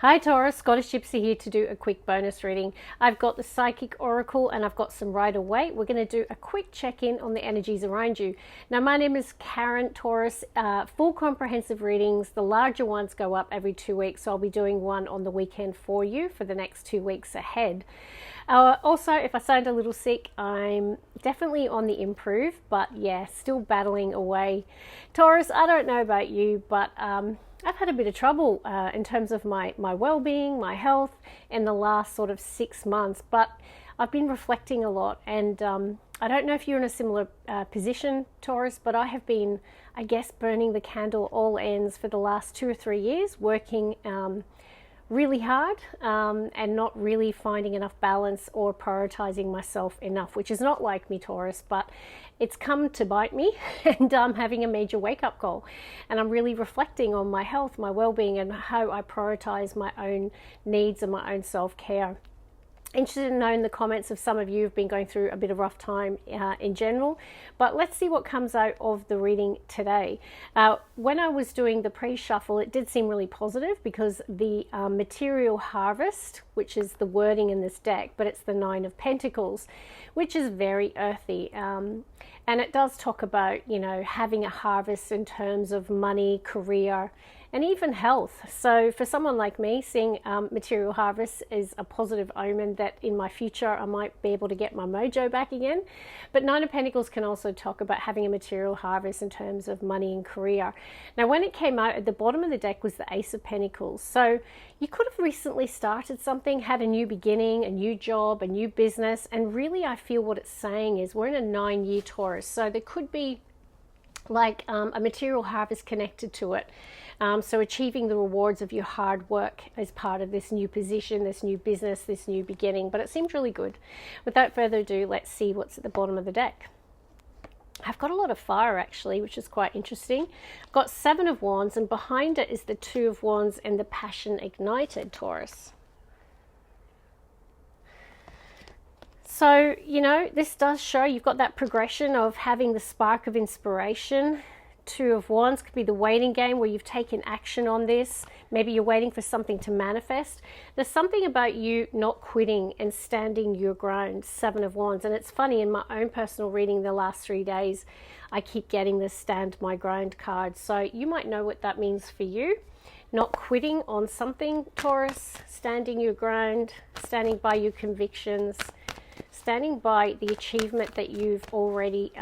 Hi Taurus, Scottish Gypsy here to do a quick bonus reading. I've got the Psychic Oracle and I've got some Rider-Waite. We're going to do a quick check-in on the energies around you. Now my name is Karen Taurus. Full comprehensive readings, the larger ones go up every 2 weeks, so I'll be doing one on the weekend for you for the next 2 weeks ahead. Also, if I sound a little sick, I'm definitely on the improve, but yeah, still battling away. Taurus, I don't know about you, but I've had a bit of trouble in terms of my well-being, my health in the last sort of 6 months, but I've been reflecting a lot, and I don't know if you're in a similar position, Taurus, but I have been, I guess, burning the candle all ends for the last 2 or 3 years, working really hard and not really finding enough balance or prioritizing myself enough, which is not like me, Taurus, but it's come to bite me, and I'm having a major wake-up call, and I'm really reflecting on my health, my well-being, and how I prioritize my own needs and my own self-care. Interested to know in the comments if some of you have been going through a bit of rough time in general, but let's see what comes out of the reading today. When I was doing the pre-shuffle, it did seem really positive because the material harvest, which is the wording in this deck, but it's the 9 of Pentacles, which is very earthy. And it does talk about, you know, having a harvest in terms of money, career, and even health. So for someone like me, seeing material harvest is a positive omen that in my future I might be able to get my mojo back again. But 9 of Pentacles can also talk about having a material harvest in terms of money and career. Now when it came out at the bottom of the deck was the Ace of Pentacles. So you could have recently started something, had a new beginning, a new job, a new business, and really I feel what it's saying is we're in a 9-year Taurus. So there could be like a material harvest connected to it. So achieving the rewards of your hard work as part of this new position, this new business, this new beginning. But it seemed really good. Without further ado, let's see what's at the bottom of the deck. I've got a lot of fire actually, which is quite interesting. I've got 7 of Wands, and behind it is the 2 of Wands and the Passion Ignited, Taurus. So, you know, this does show you've got that progression of having the spark of inspiration. 2 of Wands could be the waiting game where you've taken action on this. Maybe you're waiting for something to manifest. There's something about you not quitting and standing your ground, 7 of Wands. And it's funny, in my own personal reading the last 3 days, I keep getting this stand my ground card. So you might know what that means for you. Not quitting on something, Taurus, standing your ground, standing by your convictions, standing by the achievement that you've already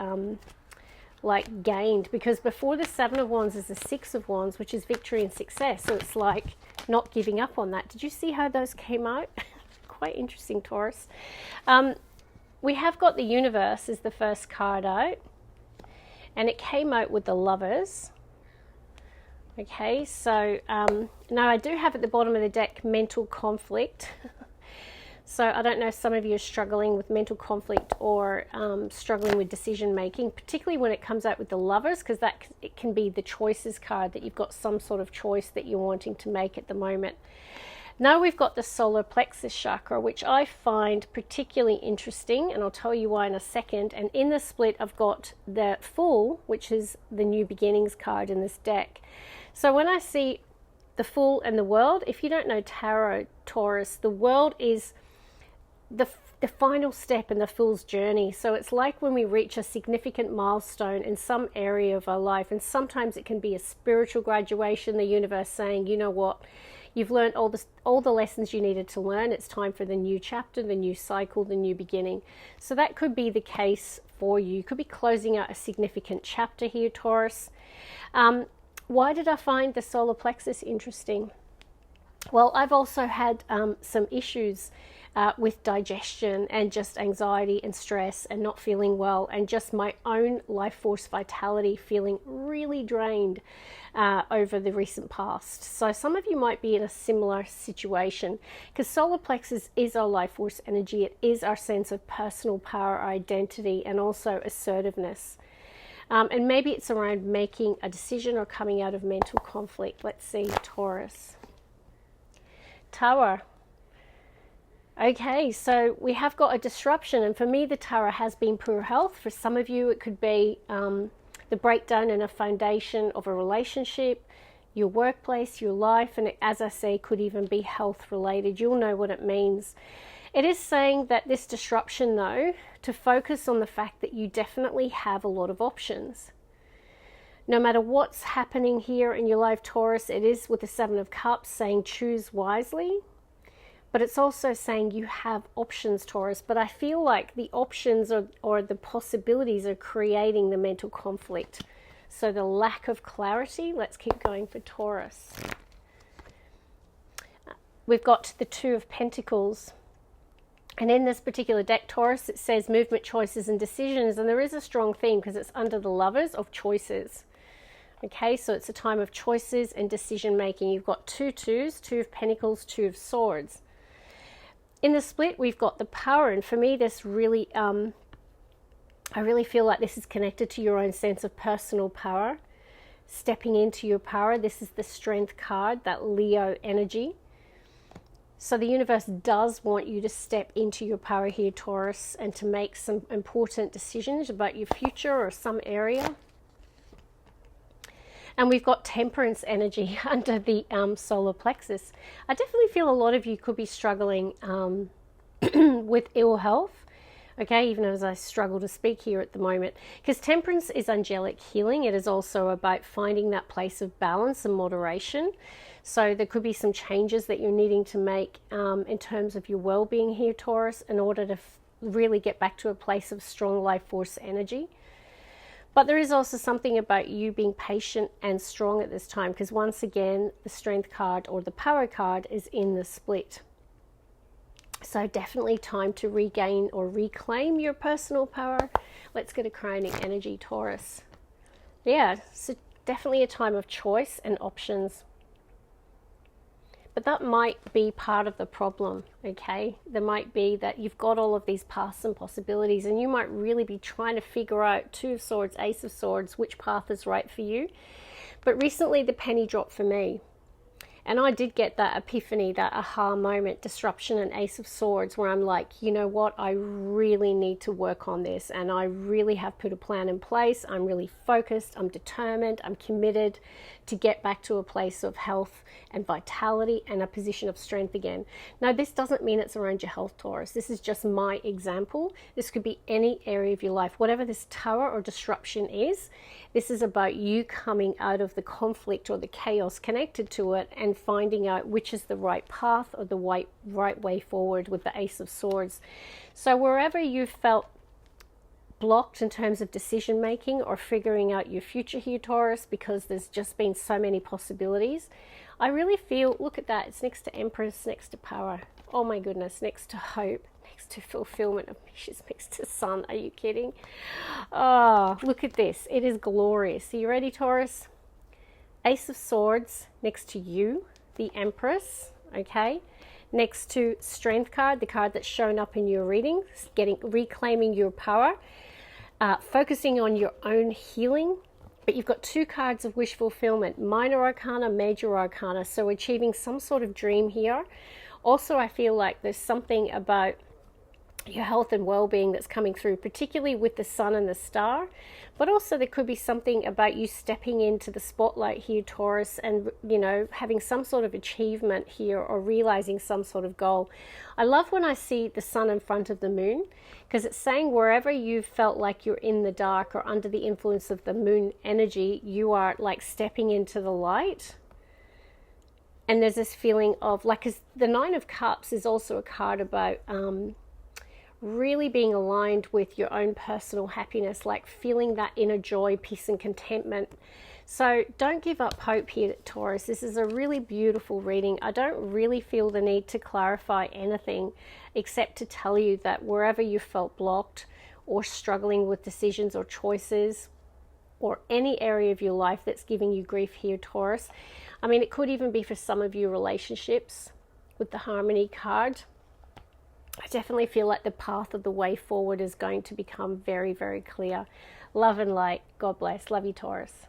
like gained, because before the 7 of Wands is the 6 of Wands, which is victory and success. So it's like not giving up on that. Did you see how those came out? Quite interesting, Taurus. We have got the Universe as the first card out, and it came out with the Lovers. Okay, so now I do have at the bottom of the deck mental conflict. So I don't know if some of you are struggling with mental conflict or struggling with decision making, particularly when it comes out with the Lovers, because it can be the choices card, that you've got some sort of choice that you're wanting to make at the moment. Now we've got the solar plexus chakra, which I find particularly interesting, and I'll tell you why in a second. And in the split, I've got the Fool, which is the new beginnings card in this deck. So when I see the Fool and the World, if you don't know tarot, Taurus, the World is the final step in the Fool's journey. So it's like when we reach a significant milestone in some area of our life, and sometimes it can be a spiritual graduation, the universe saying, you know what, you've learned all the lessons you needed to learn. It's time for the new chapter, the new cycle, the new beginning. So that could be the case for you. You could be closing out a significant chapter here, Taurus. Why did I find the solar plexus interesting? Well, I've also had some issues with digestion and just anxiety and stress and not feeling well, and just my own life force vitality feeling really drained over the recent past. So some of you might be in a similar situation, because solar plexus is our life force energy. It is our sense of personal power, identity, and also assertiveness. And maybe it's around making a decision or coming out of mental conflict. Let's see, Taurus. Tower. Okay, so we have got a disruption, and for me the Tower has been poor health. For some of you it could be the breakdown in a foundation of a relationship, your workplace, your life, and as I say, could even be health related. You'll know what it means. It is saying that this disruption, though, to focus on the fact that you definitely have a lot of options. No matter what's happening here in your life, Taurus, it is with the Seven of Cups saying choose wisely. But it's also saying you have options, Taurus. But I feel like the options or the possibilities are creating the mental conflict. So the lack of clarity. Let's keep going for Taurus. We've got the Two of Pentacles. And in this particular deck, Taurus, it says movement, choices, and decisions. And there is a strong theme because it's under the Lovers of choices. Okay, so it's a time of choices and decision making. You've got two twos, Two of Pentacles, Two of Swords. In the split, we've got the Power. And for me, this really, I really feel like this is connected to your own sense of personal power. Stepping into your power. This is the Strength card, that Leo energy. So the universe does want you to step into your power here, Taurus, and to make some important decisions about your future or some area. And we've got Temperance energy under the solar plexus. I definitely feel a lot of you could be struggling with ill health. Okay, even as I struggle to speak here at the moment. Because Temperance is angelic healing. It is also about finding that place of balance and moderation. So there could be some changes that you're needing to make in terms of your well-being here, Taurus, in order to really get back to a place of strong life force energy. But there is also something about you being patient and strong at this time, because once again, the Strength card or the Power card is in the split. So definitely time to regain or reclaim your personal power. Let's get a crowning energy, Taurus. Yeah, so definitely a time of choice and options. But that might be part of the problem, okay? There might be that you've got all of these paths and possibilities, and you might really be trying to figure out Two of Swords, Ace of Swords, which path is right for you. But recently the penny dropped for me. And I did get that epiphany, that aha moment, disruption and Ace of Swords, where I'm like, you know what, I really need to work on this. And I really have put a plan in place. I'm really focused. I'm determined. I'm committed to get back to a place of health and vitality and a position of strength again. Now, this doesn't mean it's around your health, Taurus. This is just my example. This could be any area of your life. Whatever this tower or disruption is, this is about you coming out of the conflict or the chaos connected to it and finding out which is the right path or the right way forward with the Ace of Swords. So wherever you felt blocked in terms of decision making or figuring out your future here, Taurus, because there's just been so many possibilities, I really feel, look at that, it's next to Empress, next to Power. Oh my goodness, next to Hope, next to Fulfillment of Wishes, next to Sun. Are you kidding? Oh, look at this. It is glorious. Are you ready, Taurus? Ace of Swords next to you, the Empress, okay? Next to Strength card, the card that's shown up in your reading, reclaiming your power, focusing on your own healing. But you've got two cards of wish fulfillment, Minor Arcana, Major Arcana, so achieving some sort of dream here. Also, I feel like there's something about your health and well-being that's coming through, particularly with the Sun and the Star. But also there could be something about you stepping into the spotlight here, Taurus, and, you know, having some sort of achievement here or realizing some sort of goal. I love when I see the Sun in front of the Moon, because it's saying wherever you felt like you're in the dark or under the influence of the Moon energy, you are like stepping into the light. And there's this feeling of like, 'cause the Nine of Cups is also a card about really being aligned with your own personal happiness, like feeling that inner joy, peace and contentment. So don't give up hope here, Taurus. This is a really beautiful reading. I don't really feel the need to clarify anything except to tell you that wherever you felt blocked or struggling with decisions or choices or any area of your life that's giving you grief here, Taurus. I mean, it could even be for some of you relationships with the Harmony card. I definitely feel like the path of the way forward is going to become very, very clear. Love and light. God bless. Love you, Taurus.